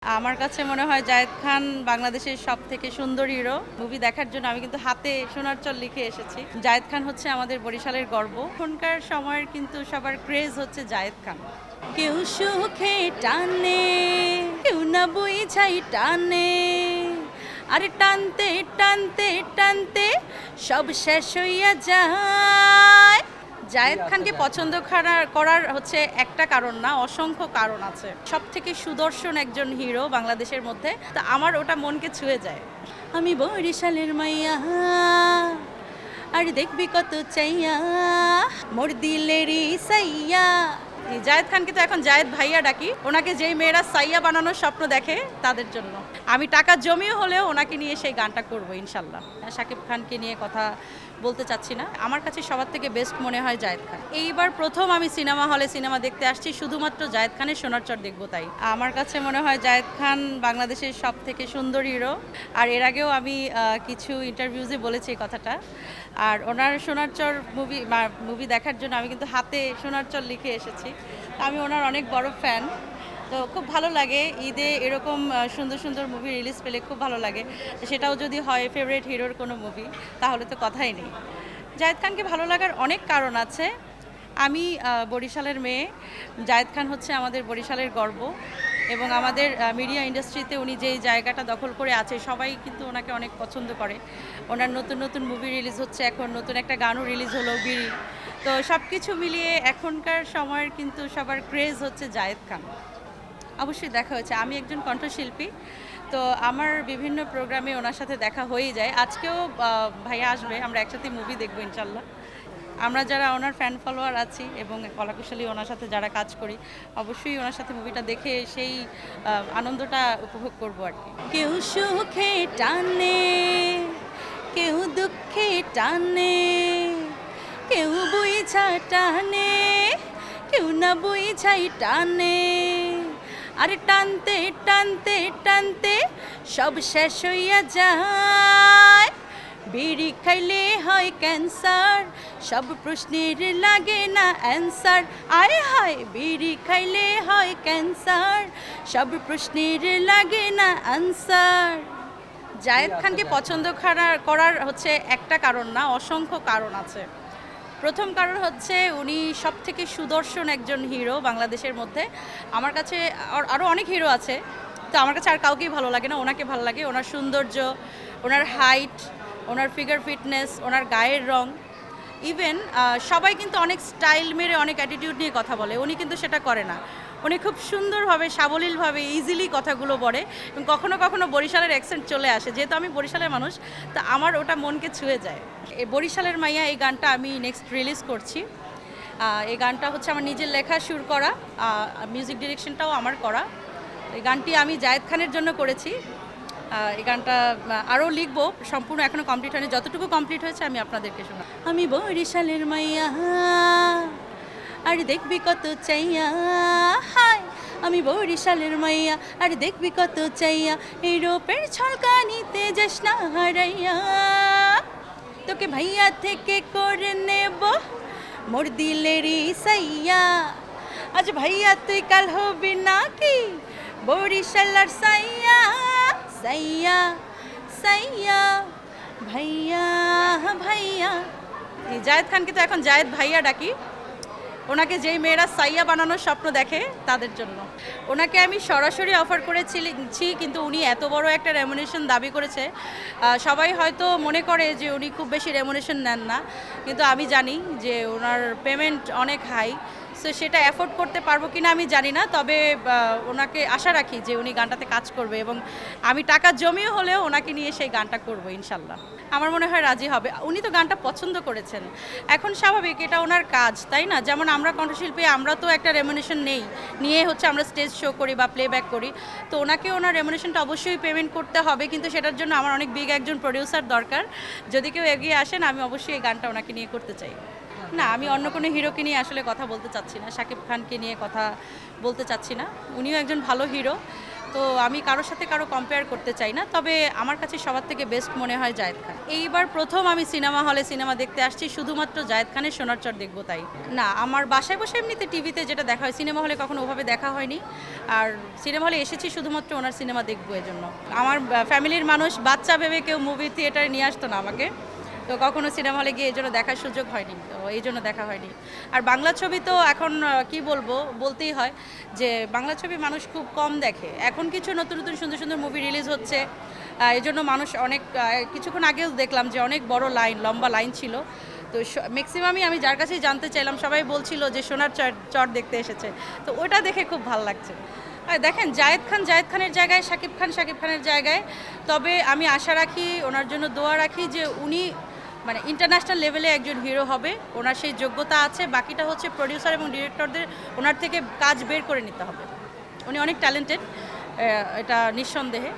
আমার কাছে মনে হয় জায়েদ খান বাংলাদেশের সবথেকে সুন্দর হিরো। মুভি দেখার জন্য আমি কিন্তু হাতে সোনার চল লিখে এসেছি। জায়েদ খান হচ্ছে আমাদের বরিশালের গর্ব। এখনকার সময়ের কিন্তু সবার ক্রেজ হচ্ছে জায়েদ খান। কেউ সুখে টানে, কেউ না বুঝাই টানে, আরে টানতে টানতে টানতে সব শেষ হইয়া যায়। জায়েদ খানকে পছন্দ করার হচ্ছে একটা কারণ না, অসংখ্য কারণ আছে। সব থেকে সুদর্শন একজন হিরো বাংলাদেশের মধ্যে, তা আমার ওটা মনকে ছুঁয়ে যায়। আমি বরিশালের মাইয়া, আর দেখবি কত চাইয়া, মোর দিলেরই সাইয়া। জায়েদ খানকে তো এখন জায়েদ ভাইয়া ডাকি। ওনাকে যেই মেয়েরা সাইয়া বানানোর স্বপ্ন দেখে তাদের জন্য আমি টাকা জমিয়ে হলেও ওনাকে নিয়ে সেই গানটা করবো ইনশাল্লাহ। শাকিব খানকে নিয়ে কথা বলতে চাচ্ছি না, আমার কাছে সবার থেকে বেস্ট মনে হয় জায়েদ খান। এইবার প্রথম আমি সিনেমা হলে সিনেমা দেখতে আসছি শুধুমাত্র জায়েদ খানের সোনার চর দেখবো তাই। আমার কাছে মনে হয় জায়েদ খান বাংলাদেশের সব থেকে সুন্দর হিরো। আর এর আগেও আমি কিছু ইন্টারভিউজে বলেছি এই কথাটা। আর ওনার সোনার চর মুভি দেখার জন্য আমি কিন্তু হাতে সোনার চর লিখে এসেছি। আমি ওনার অনেক বড় ফ্যান। তো খুব ভালো লাগে ঈদে এরকম সুন্দর সুন্দর মুভি রিলিজ পেলে খুব ভালো লাগে। সেটাও যদি হয় ফেভারিট হিরোর কোনো মুভি, তাহলে তো কথাই নেই। জায়েদ খানকে ভালো লাগার অনেক কারণ আছে। আমি বরিশালের মেয়ে। জায়েদ খান হচ্ছে আমাদের বরিশালের গর্ব, এবং আমাদের মিডিয়া ইন্ডাস্ট্রিতে উনি যেই জায়গাটা দখল করে আছে সবাই কিন্তু ওনাকে অনেক পছন্দ করে। ওনার নতুন নতুন মুভি রিলিজ হচ্ছে, এখন নতুন একটা গানও রিলিজ হলো, বিড়ি। তো সব কিছু মিলিয়ে এখনকার সময়ের কিন্তু সবার ক্রেজ হচ্ছে জায়েদ খান। অবশ্যই দেখা হয়েছে, আমি একজন কণ্ঠশিল্পী, তো আমার বিভিন্ন প্রোগ্রামে ওনার সাথে দেখা হয়েই যায়। আজকেও ভাইয়া আসবে, আমরা একসাথে মুভি দেখবো ইনশাল্লাহ। আমরা যারা ওনার ফ্যান ফলোয়ার আছি এবং কলাকুশলী ওনার সাথে যারা কাজ করি, অবশ্যই ওনার সাথে মুভিটা দেখে সেই আনন্দটা উপভোগ করবো আর কি। কেউ সুখে টানে, কেউ দুঃখে টানে, কেউ বুঝা টানে, কেউ না বুঝাই টানে, আরে টানতে টানতে টানতে সব শেষ হইয়া যায়। বিড়ি খাইলে হয় ক্যান্সার, সব প্রশ্নের লাগে না অ্যান্সার। আয় হায়, বিড়ি খাইলে হয় ক্যান্সার, সব প্রশ্নের লাগে না অ্যান্সার। জায়েদ খানকে পছন্দ করার হচ্ছে একটা কারণ না, অসংখ্য কারণ আছে। প্রথম কারণ হচ্ছে উনি সব থেকে সুদর্শন একজন হিরো বাংলাদেশের মধ্যে। আমার কাছে আরও অনেক হিরো আছে, তো আমার কাছে আর কাউকেই ভালো লাগে না, ওনাকে ভালো লাগে। ওনার সৌন্দর্য, ওনার হাইট, ওনার ফিগার ফিটনেস, ওনার গায়ের রং, ইভেন সবাই কিন্তু অনেক স্টাইল মেরে অনেক অ্যাটিটিউড নিয়ে কথা বলে, উনি কিন্তু সেটা করে না। উনি খুব সুন্দরভাবে, সাবলীলভাবে, ইজিলি কথাগুলো বলে, এবং কখনো কখনো বরিশালের অ্যাকসেন্ট চলে আসে। যেহেতু আমি বরিশালের মানুষ, তা আমার ওটা মনকে ছুঁয়ে যায়। এই বরিশালের মাইয়া এই গানটা আমি নেক্সট রিলিজ করছি। এই গানটা হচ্ছে আমার নিজের লেখা, সুর করা, মিউজিক ডিরেকশনটাও আমার করা। এই গানটি আমি জায়েদ খানের জন্য করেছি। এই গানটা আরও লিখবো, সম্পূর্ণ এখনও কমপ্লিট হয়নি। যতটুকু কমপ্লিট হয়েছে আমি আপনাদেরকে শোনা। আমি বরিশালের মাইয়া, আর দেখবি কত চাইয়া, হায় আমি বরিশালের মাইয়া, আর দেখবি কত চাইয়া, এই রূপের ছলকানিতে যাস না হারাইয়া, তোকে ভাইয়া থেকে করে নেব মোর দিলেরই সাইয়া। আজ ভাইয়া তুই কাল হবি নাকি বরিশালার সাইয়া, সাইয়া সাইয়া ভাইয়া ভাইয়া। জায়েদ খানকে তো এখন জায়েদ ভাইয়া ডাকি। ওনাকে যেই মেয়েরা সাইয়া বানানোর স্বপ্ন দেখে তাদের জন্য। ওনাকে আমি সরাসরি অফার করেছি, কিন্তু উনি এত বড় একটা রেমুনেশন দাবি করেছে। সবাই হয়তো মনে করে যে উনি খুব বেশি রেমুনেশন নেন না, কিন্তু আমি জানি যে ওনার পেমেন্ট অনেক হাই। সো সেটা অ্যাফোর্ড করতে পারবো কিনা আমি জানি না, তবে ওনাকে আশা রাখি যে উনি গানটাতে কাজ করবে, এবং আমি টাকা জমিয়ে হলেও ওনাকে নিয়ে সেই গানটা করবো ইনশাল্লাহ। আমার মনে হয় রাজি হবে। উনি তো গানটা পছন্দ করেছেন, এখন স্বাভাবিক, এটা ওনার কাজ, তাই না? যেমন আমরা কণ্ঠশিল্পী, আমরা তো একটা রেমুনেশন নিয়ে হচ্ছে আমরা স্টেজ শো করি বা প্লেব্যাক করি। তো ওনাকে ওনার রেমুনেশনটা অবশ্যই পেমেন্ট করতে হবে, কিন্তু সেটার জন্য আমার অনেক বিগ একজন প্রডিউসার দরকার। যদি কেউ এগিয়ে আসেন, আমি অবশ্যই এই গানটা ওনাকে নিয়ে করতে চাই। না, আমি অন্য কোনো হিরোকে নিয়ে আসলে কথা বলতে চাচ্ছি না, শাকিব খানকে নিয়ে কথা বলতে চাচ্ছি না। উনিও একজন ভালো হিরো, তো আমি কারোর সাথে কারো কম্পেয়ার করতে চাই না, তবে আমার কাছে সবার থেকে বেস্ট মনে হয় জায়েদ খান। এইবার প্রথম আমি সিনেমা হলে সিনেমা দেখতে আসছি শুধুমাত্র জায়েদ খানের সোনার চর দেখবো তাই। না, আমার বাসায় বসে এমনিতে টিভিতে যেটা দেখা হয়, সিনেমা হলে কখনো ওভাবে দেখা হয়নি। আর সিনেমা হলে এসেছি শুধুমাত্র ওনার সিনেমা দেখবো এজন্য। আমার ফ্যামিলির মানুষ বাচ্চা ভেবে কেউ মুভি থিয়েটারে নিয়ে আসতো না আমাকে, তো কখনো সিনেমা হলে গিয়ে এই জন্য দেখার সুযোগ হয়নি, তো এই জন্য দেখা হয়নি। আর বাংলা ছবি তো এখন কি বলবো, বলতেই হয় যে বাংলা ছবি মানুষ খুব কম দেখে। এখন কিছু নতুন নতুন সুন্দর সুন্দর মুভি রিলিজ হচ্ছে, এই জন্য মানুষ অনেক কিছুক্ষণ আগেও দেখলাম যে অনেক বড় লাইন, লম্বা লাইন ছিল। তো ম্যাক্সিমামই আমি যার কাছেই জানতে চাইলাম সবাই বলছিল যে সোনার চর দেখতে এসেছে, তো ওটা দেখে খুব ভালো লাগছে। দেখেন, জায়েদ খানের জায়গায়, শাকিব খানের জায়গায়, তবে আমি আশা রাখি, ওনার জন্য দোয়া রাখি যে উনি মানে ইন্টারন্যাশনাল লেভেলে একজন হিরো হবে, ওনার সেই যোগ্যতা আছে। বাকিটা হচ্ছে প্রডিউসার এবং ডিরেক্টরদের ওনার থেকে কাজ বের করে নিতে হবে। উনি অনেক ট্যালেন্টেড, এটা নিঃসন্দেহে।